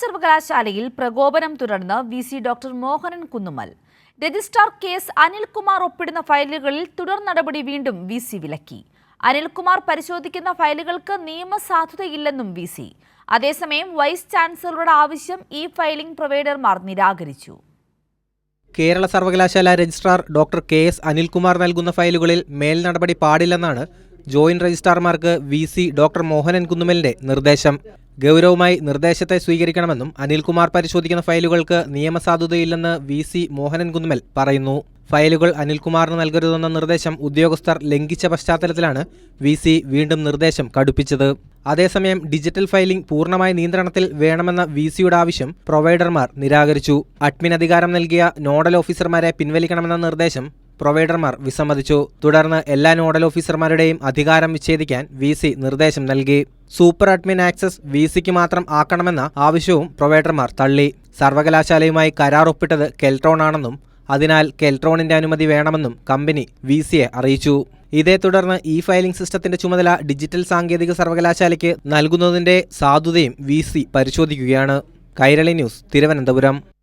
സർവകലാശാലയിൽ പ്രകോപനം തുടർന്ന് VC. Doctor Mohanan Kunnummal. Registrar KS Anilkumar ഒപ്പിടുന്ന ഫയലുകളിൽ തുടർ നടപടി വീണ്ടും വി.സി. വിലക്കി. അനിൽകുമാർ പരിശോധിക്കുന്ന ഫയലുകൾക്ക് നിയമസാധുതയില്ലെന്നും വി.സി. അതേസമയം വൈസ് ചാൻസലറുടെ ആവശ്യം ഇ ഫയലിംഗ് പ്രൊവൈഡർമാർ നിരാകരിച്ചു. കേരള സർവകലാശാല രജിസ്ട്രാർ ഡോക്ടർ കെ.എസ്. അനിൽകുമാർ നൽകുന്ന ഫയലുകളിൽ മേൽ നടപടി പാടില്ലെന്നാണ് ജോയിന്റ് രജിസ്ട്രാർമാർക്ക് വി.സി. ഡോക്ടർ മോഹനൻ കുന്നുമ്മലിന്റെ നിർദ്ദേശം. ഗൗരവമായി നിർദ്ദേശത്തെ സ്വീകരിക്കണമെന്നും അനിൽകുമാർ പരിശോധിക്കുന്ന ഫയലുകൾക്ക് നിയമസാധുതയില്ലെന്ന് വി.സി. മോഹനൻ കുന്നുമ്മൽ പറയുന്നു. ഫയലുകൾ അനിൽകുമാറിന് നൽകരുതെന്ന നിർദ്ദേശം ഉദ്യോഗസ്ഥർ ലംഘിച്ച പശ്ചാത്തലത്തിലാണ് വി.സി. വീണ്ടും നിർദ്ദേശം കടുപ്പിച്ചത്. അതേസമയം ഡിജിറ്റൽ ഫയലിംഗ് പൂർണ്ണമായ നിയന്ത്രണത്തിൽ വേണമെന്ന വി.സിയുടെ ആവശ്യം പ്രൊവൈഡർമാർ നിരാകരിച്ചു. അഡ്മിൻ അധികാരം നൽകിയ നോഡൽ ഓഫീസർമാരെ പിൻവലിക്കണമെന്ന നിർദ്ദേശം പ്രൊവൈഡർമാർ വിസമ്മതിച്ചു. തുടർന്ന് എല്ലാ നോഡൽ ഓഫീസർമാരുടെയും അധികാരം വിച്ഛേദിക്കാൻ വി.സി. നിർദ്ദേശം നൽകി. സൂപ്പർ അഡ്മിൻ ആക്സസ് വി.സിക്ക് മാത്രം ആക്കണമെന്ന ആവശ്യവും പ്രൊവൈഡർമാർ തള്ളി. സർവകലാശാലയുമായി കരാർ ഒപ്പിട്ടത് കെൽട്രോൺ ആണെന്നും അതിനാൽ കെൽട്രോണിന്റെ അനുമതി വേണമെന്നും കമ്പനി വി.സിയെ അറിയിച്ചു. ഇതേ തുടർന്ന് ഇ ഫയലിംഗ് സിസ്റ്റത്തിന്റെ ചുമതല ഡിജിറ്റൽ സാങ്കേതിക സർവകലാശാലയ്ക്ക് നൽകുന്നതിന്റെ സാധുതയും വി.സി. പരിശോധിക്കുകയാണ്. കൈരളി ന്യൂസ്, തിരുവനന്തപുരം.